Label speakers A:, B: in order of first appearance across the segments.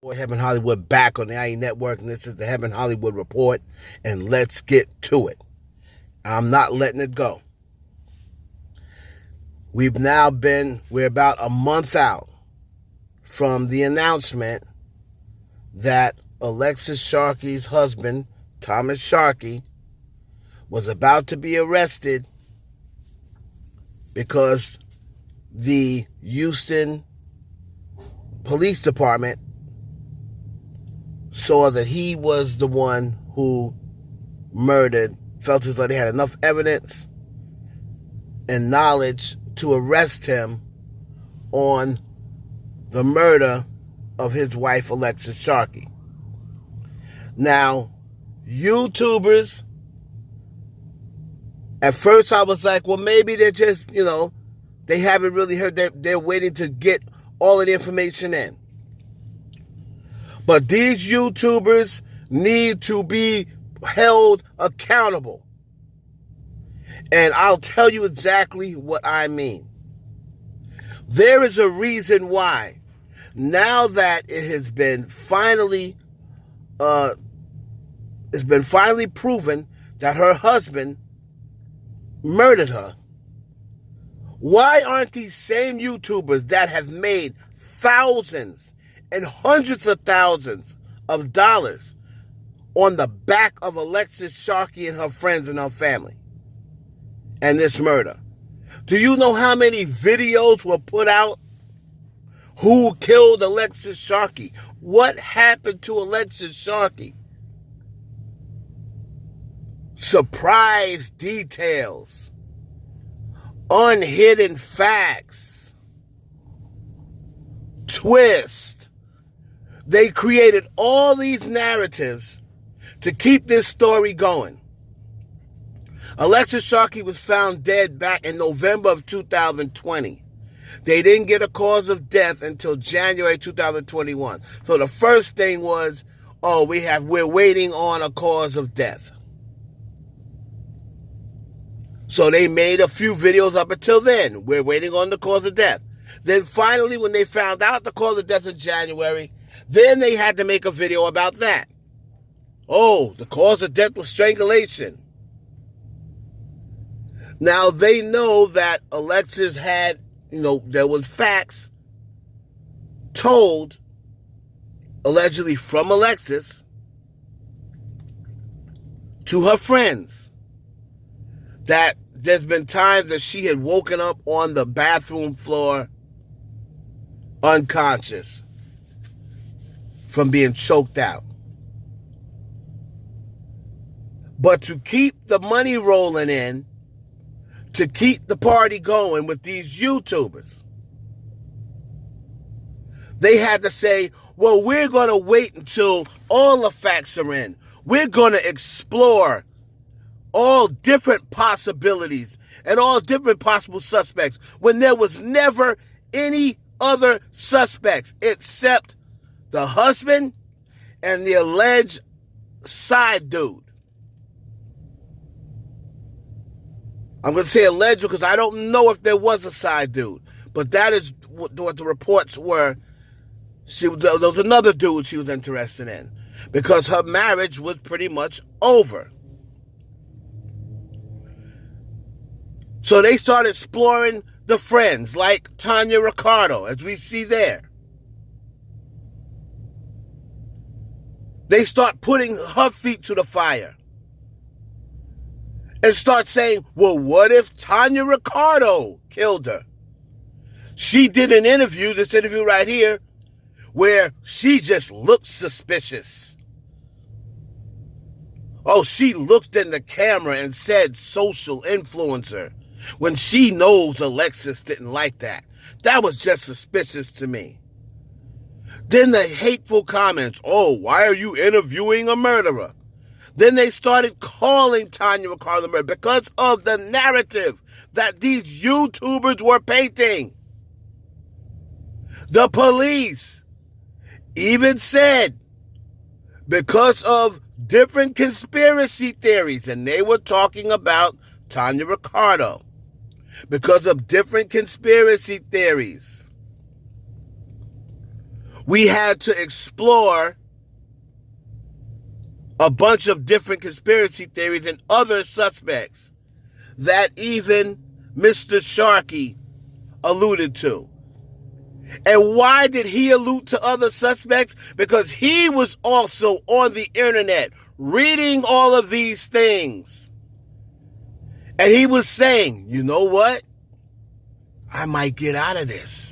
A: Boy, Heaven Hollywood back on the IE Network, and this is the Heaven Hollywood Report, and let's get to it. I'm not letting it go. We're about a month out from the announcement that Alexis Sharkey's husband, Thomas Sharkey, was about to be arrested because the Houston Police Department saw that he was the one who felt as though they had enough evidence and knowledge to arrest him on the murder of his wife, Alexis Sharkey. Now, YouTubers, at first I was like, well, maybe they're just, they haven't really heard. They're waiting to get all of the information in. But these YouTubers need to be held accountable. And I'll tell you exactly what I mean. There is a reason why, now that it has been finally proven that her husband murdered her, why aren't these same YouTubers that have made thousands and hundreds of thousands of dollars on the back of Alexis Sharkey and her friends and her family and this murder? Do you know how many videos were put out? Who killed Alexis Sharkey? What happened to Alexis Sharkey? Surprise details. Unhidden facts. Twist. They created all these narratives to keep this story going. Alexis Sharkey was found dead back in November of 2020. They didn't get a cause of death until January 2021. So the first thing was, we're waiting on a cause of death. So they made a few videos up until then. We're waiting on the cause of death. Then finally, when they found out the cause of death in January, then they had to make a video about that. Oh, the cause of death was strangulation. Now, they know that Alexis had, there was facts told, allegedly from Alexis, to her friends, that there's been times that she had woken up on the bathroom floor unconscious from being choked out. But to keep the money rolling in, to keep the party going with these YouTubers, they had to say, well, we're going to wait until all the facts are in. We're going to explore all different possibilities and all different possible suspects when there was never any other suspects except the husband and the alleged side dude. I'm going to say alleged because I don't know if there was a side dude, but that is what the reports were. There was another dude she was interested in because her marriage was pretty much over. So they started exploring the friends like Tanya Ricardo, as we see there. They start putting her feet to the fire and start saying, well, what if Tanya Ricardo killed her? She did an interview, this interview right here, where she just looked suspicious. Oh, she looked in the camera and said social influencer when she knows Alexis didn't like that. That was just suspicious to me. Then the hateful comments, oh, why are you interviewing a murderer? Then they started calling Tanya Ricardo the murderer because of the narrative that these YouTubers were painting. The police even said, because of different conspiracy theories, and they were talking about Tanya Ricardo, because of different conspiracy theories, we had to explore a bunch of different conspiracy theories and other suspects that even Mr. Sharkey alluded to. And why did he allude to other suspects? Because he was also on the internet reading all of these things. And he was saying, you know what? I might get out of this.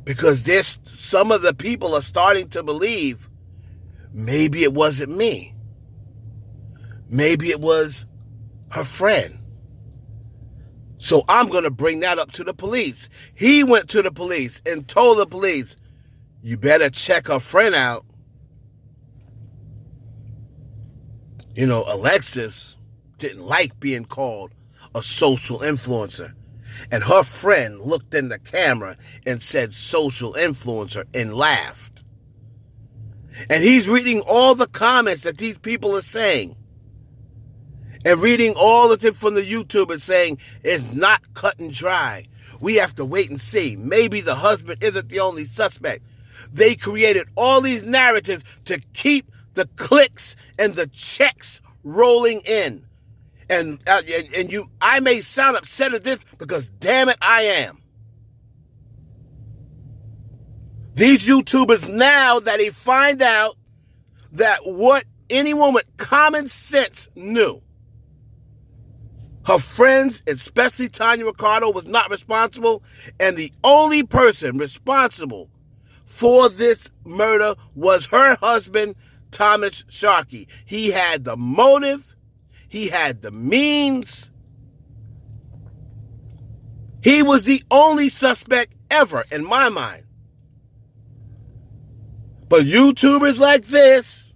A: Because some of the people are starting to believe maybe it wasn't me. Maybe it was her friend. So I'm going to bring that up to the police. He went to the police and told the police, you better check her friend out. You know, Alexis didn't like being called a social influencer. And her friend looked in the camera and said social influencer and laughed. And he's reading all the comments that these people are saying. And reading all of it from the YouTubers saying it's not cut and dry. We have to wait and see. Maybe the husband isn't the only suspect. They created all these narratives to keep the clicks and the checks rolling in. And I may sound upset at this because damn it, I am. These YouTubers, now that they find out that what anyone with common sense knew, her friends, especially Tanya Ricardo, was not responsible, and the only person responsible for this murder was her husband, Thomas Sharkey. He had the motive. He had the means. He was the only suspect ever, in my mind. But YouTubers like this,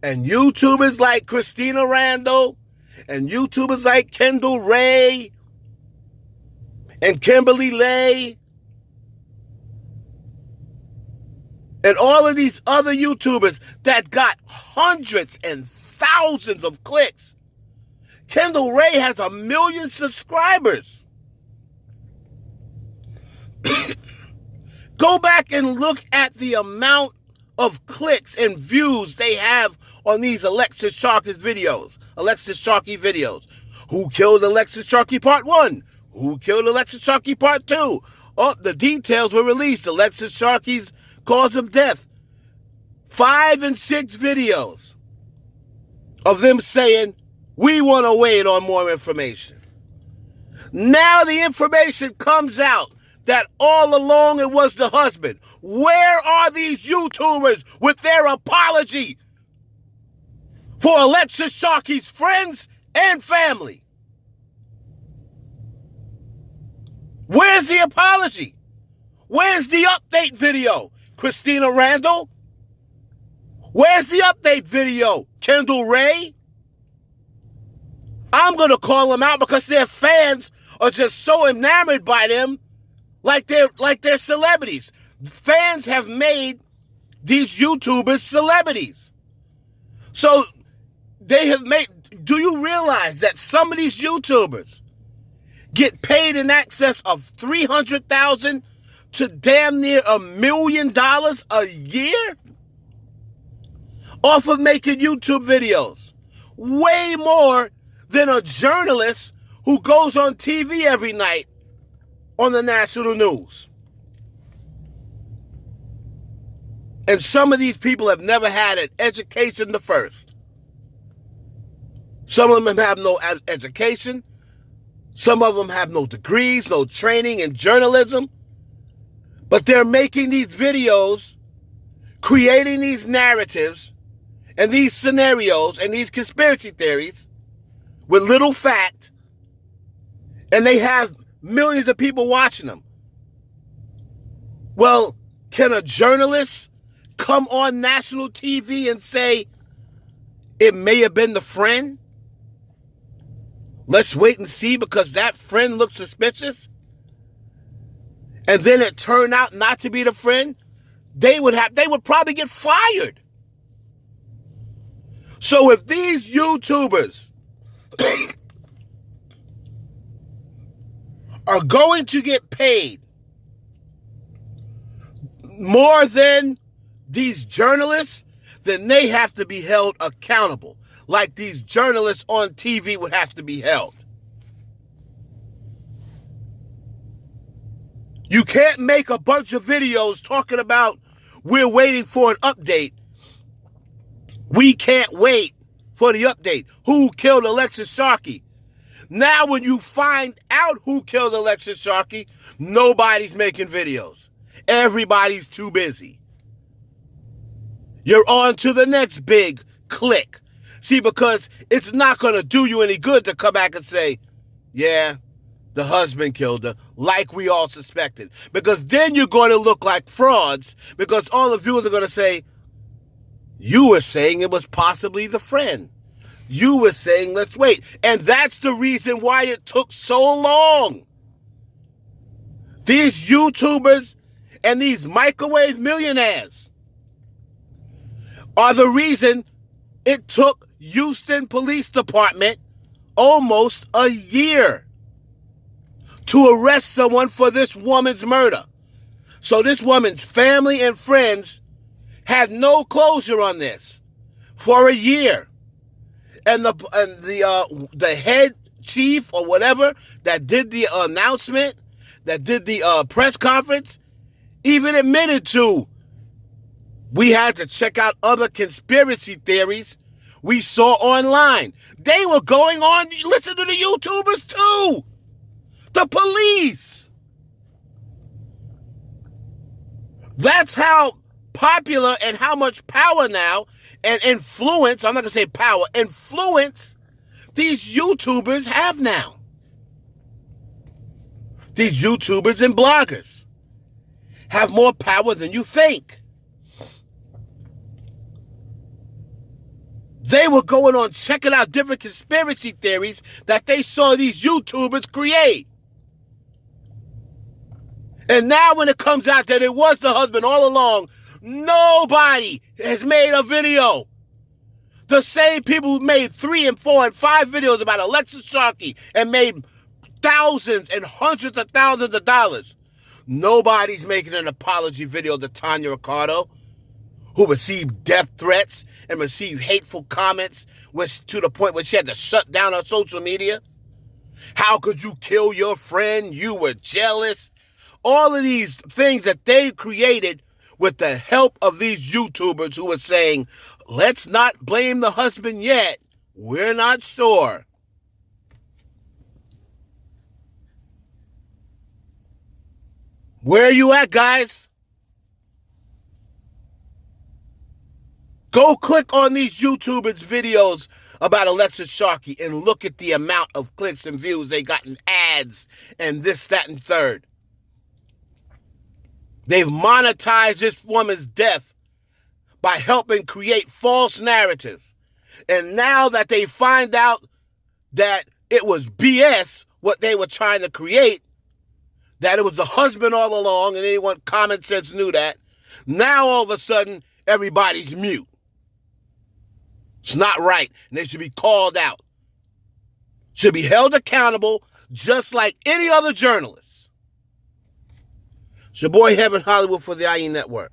A: and YouTubers like Christina Randall, and YouTubers like Kendall Ray, and Kimberly Lay, and all of these other YouTubers that got hundreds and thousands of clicks. Kendall Ray has 1 million subscribers. Go back and look at the amount of clicks and views they have on these Alexis Sharkey videos. Who killed Alexis Sharkey Part 1? Who killed Alexis Sharkey Part 2? Oh, the details were released. Alexis Sharkey's cause of death. 5 and 6 videos of them saying, we want to wait on more information. Now the information comes out that all along it was the husband. Where are these YouTubers with their apology for Alexis Sharkey's friends and family? Where's the apology? Where's the update video? Christina Randall? Where's the update video? Kendall Ray? I'm going to call them out because their fans are just so enamored by them like they're celebrities. Fans have made these YouTubers celebrities. So they have made, do you realize that some of these YouTubers get paid in excess of $300,000 to damn near $1 million a year off of making YouTube videos? Way more than a journalist who goes on TV every night on the national news. And some of these people have never had an education the first. Some of them have no education. Some of them have no degrees, no training in journalism. But they're making these videos, creating these narratives and these scenarios and these conspiracy theories with little fact, and they have millions of people watching them. Well, can a journalist come on national TV and say it may have been the friend? Let's wait and see because that friend looks suspicious. And then it turned out not to be the friend. They would probably get fired. So if these YouTubers are going to get paid more than these journalists, then they have to be held accountable, like these journalists on TV would have to be held. You can't make a bunch of videos talking about we're waiting for an update. We can't wait for the update. Who killed Alexis Sharkey? Now when you find out who killed Alexis Sharkey, nobody's making videos. Everybody's too busy. You're on to the next big click. See, because it's not going to do you any good to come back and say, yeah, the husband killed her, like we all suspected. Because then you're going to look like frauds, because all the viewers are going to say, you were saying it was possibly the friend. You were saying, let's wait. And that's the reason why it took so long. These YouTubers and these microwave millionaires are the reason it took Houston Police Department almost a year to arrest someone for this woman's murder. So this woman's family and friends had no closure on this for a year. And the head chief or whatever that did the announcement, that did the press conference, even admitted to, we had to check out other conspiracy theories we saw online. They were going on, listen to the YouTubers too. The police. That's how popular and how much power now and influence, I'm not going to say power, influence these YouTubers have now. These YouTubers and bloggers have more power than you think. They were going on checking out different conspiracy theories that they saw these YouTubers create. And now when it comes out that it was the husband all along, nobody has made a video. The same people who made 3 and 4 and 5 videos about Alexis Sharkey and made thousands and hundreds of thousands of dollars. Nobody's making an apology video to Tanya Ricardo, who received death threats and received hateful comments to the point where she had to shut down her social media. How could you kill your friend? You were jealous. All of these things that they created with the help of these YouTubers who were saying, let's not blame the husband yet. We're not sure. Where are you at, guys? Go click on these YouTubers' videos about Alexis Sharkey and look at the amount of clicks and views they got in ads and this, that, and third. They've monetized this woman's death by helping create false narratives. And now that they find out that it was BS, what they were trying to create, that it was the husband all along, and anyone common sense knew that, now all of a sudden, everybody's mute. It's not right, and they should be called out. Should be held accountable just like any other journalist. It's your boy Heaven Hollywood for the IE Network.